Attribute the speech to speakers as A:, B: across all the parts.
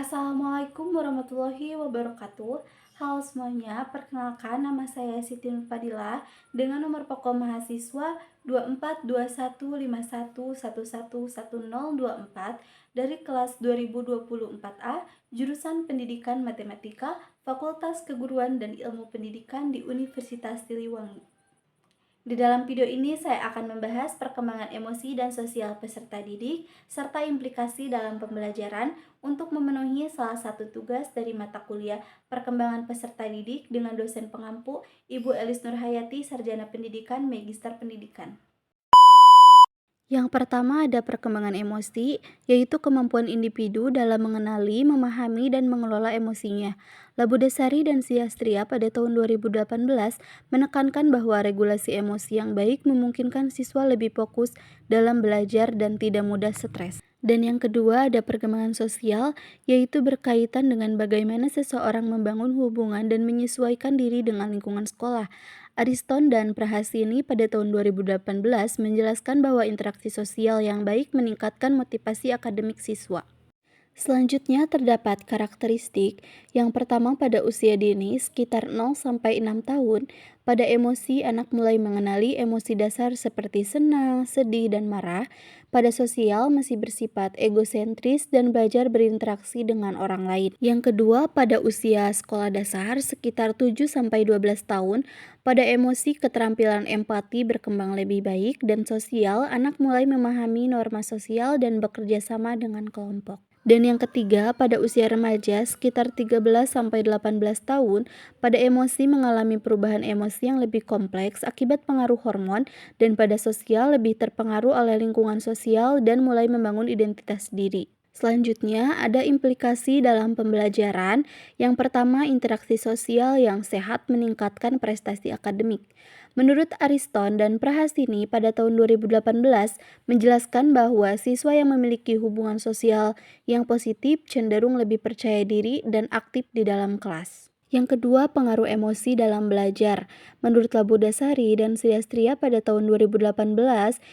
A: Assalamualaikum warahmatullahi wabarakatuh. Halo semuanya, perkenalkan nama saya Siti Nurfadilah dengan nomor pokok mahasiswa 242151111024 dari kelas 2024A, jurusan Pendidikan Matematika, Fakultas Keguruan dan Ilmu Pendidikan di Universitas Siliwangi. Di dalam video ini saya akan membahas perkembangan emosi dan sosial peserta didik serta implikasi dalam pembelajaran untuk memenuhi salah satu tugas dari mata kuliah perkembangan peserta didik dengan dosen pengampu Ibu Elis Nurhayati, Sarjana Pendidikan, Magister Pendidikan. Yang pertama ada perkembangan emosi, yaitu kemampuan individu dalam mengenali, memahami, dan mengelola emosinya. Labudesari dan Siastria pada tahun 2018 menekankan bahwa regulasi emosi yang baik memungkinkan siswa lebih fokus dalam belajar dan tidak mudah stres. Dan yang kedua ada perkembangan sosial, yaitu berkaitan dengan bagaimana seseorang membangun hubungan dan menyesuaikan diri dengan lingkungan sekolah. Ariston dan Prahasini pada tahun 2018 menjelaskan bahwa interaksi sosial yang baik meningkatkan motivasi akademik siswa. Selanjutnya terdapat karakteristik. Yang pertama pada usia dini sekitar 0-6 tahun, pada emosi anak mulai mengenali emosi dasar seperti senang, sedih, dan marah. Pada sosial masih bersifat egosentris dan belajar berinteraksi dengan orang lain. Yang kedua pada usia sekolah dasar sekitar 7-12 tahun, pada emosi keterampilan empati berkembang lebih baik dan sosial anak mulai memahami norma sosial dan bekerja sama dengan kelompok. Dan yang ketiga, pada usia remaja sekitar 13-18 tahun, pada emosi mengalami perubahan emosi yang lebih kompleks akibat pengaruh hormon dan pada sosial lebih terpengaruh oleh lingkungan sosial dan mulai membangun identitas diri. Selanjutnya, ada implikasi dalam pembelajaran. Yang pertama, interaksi sosial yang sehat meningkatkan prestasi akademik. Menurut Ariston dan Prahasini pada tahun 2018 menjelaskan bahwa siswa yang memiliki hubungan sosial yang positif cenderung lebih percaya diri dan aktif di dalam kelas. Yang kedua, pengaruh emosi dalam belajar. Menurut Labudesari dan Siastria pada tahun 2018,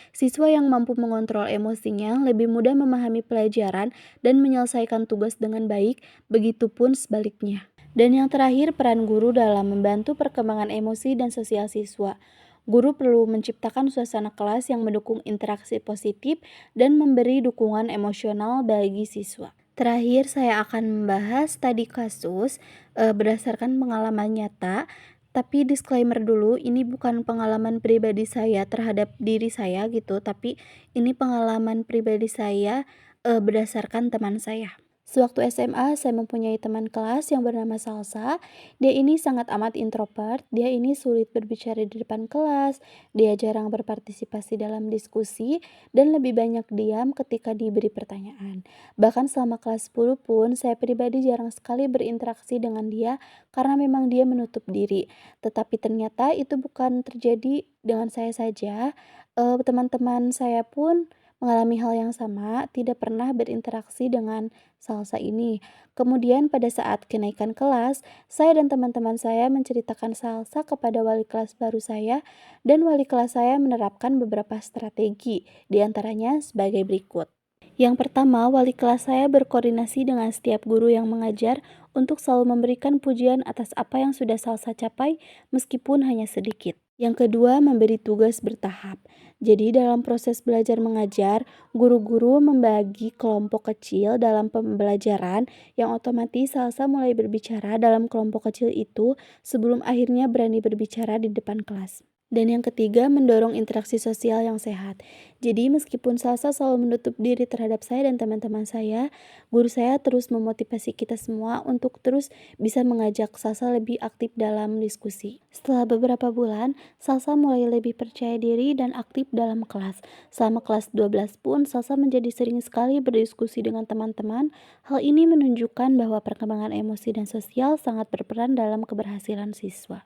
A: siswa yang mampu mengontrol emosinya lebih mudah memahami pelajaran dan menyelesaikan tugas dengan baik, begitupun sebaliknya. Dan yang terakhir, peran guru dalam membantu perkembangan emosi dan sosial siswa. Guru perlu menciptakan suasana kelas yang mendukung interaksi positif dan memberi dukungan emosional bagi siswa. Terakhir, saya akan membahas tadi kasus berdasarkan pengalaman nyata, tapi disclaimer dulu, ini bukan pengalaman pribadi saya terhadap diri saya gitu, tapi ini pengalaman pribadi saya berdasarkan teman saya. Sewaktu SMA, saya mempunyai teman kelas yang bernama Salsa. Dia ini sangat amat introvert, dia ini sulit berbicara di depan kelas, dia jarang berpartisipasi dalam diskusi, dan lebih banyak diam ketika diberi pertanyaan. Bahkan selama kelas 10 pun, saya pribadi jarang sekali berinteraksi dengan dia karena memang dia menutup diri. Tetapi ternyata itu bukan terjadi dengan saya saja, teman-teman saya pun mengalami hal yang sama, tidak pernah berinteraksi dengan Salsa ini. Kemudian pada saat kenaikan kelas, saya dan teman-teman saya menceritakan Salsa kepada wali kelas baru saya dan wali kelas saya menerapkan beberapa strategi, diantaranya sebagai berikut. Yang pertama, wali kelas saya berkoordinasi dengan setiap guru yang mengajar untuk selalu memberikan pujian atas apa yang sudah Salsa capai meskipun hanya sedikit. Yang kedua, memberi tugas bertahap. Jadi dalam proses belajar mengajar, guru-guru membagi kelompok kecil dalam pembelajaran yang otomatis Salsa mulai berbicara dalam kelompok kecil itu sebelum akhirnya berani berbicara di depan kelas. Dan yang ketiga, mendorong interaksi sosial yang sehat. Jadi meskipun Salsa selalu menutup diri terhadap saya dan teman-teman saya, guru saya terus memotivasi kita semua untuk terus bisa mengajak Salsa lebih aktif dalam diskusi. Setelah beberapa bulan, Salsa mulai lebih percaya diri dan aktif dalam kelas. Selama kelas 12 pun, Salsa menjadi sering sekali berdiskusi dengan teman-teman. Hal ini menunjukkan bahwa perkembangan emosi dan sosial sangat berperan dalam keberhasilan siswa.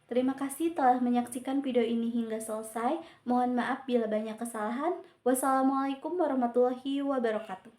A: Terima kasih telah menyaksikan video ini hingga selesai. Mohon maaf bila banyak kesalahan. Wassalamualaikum warahmatullahi wabarakatuh.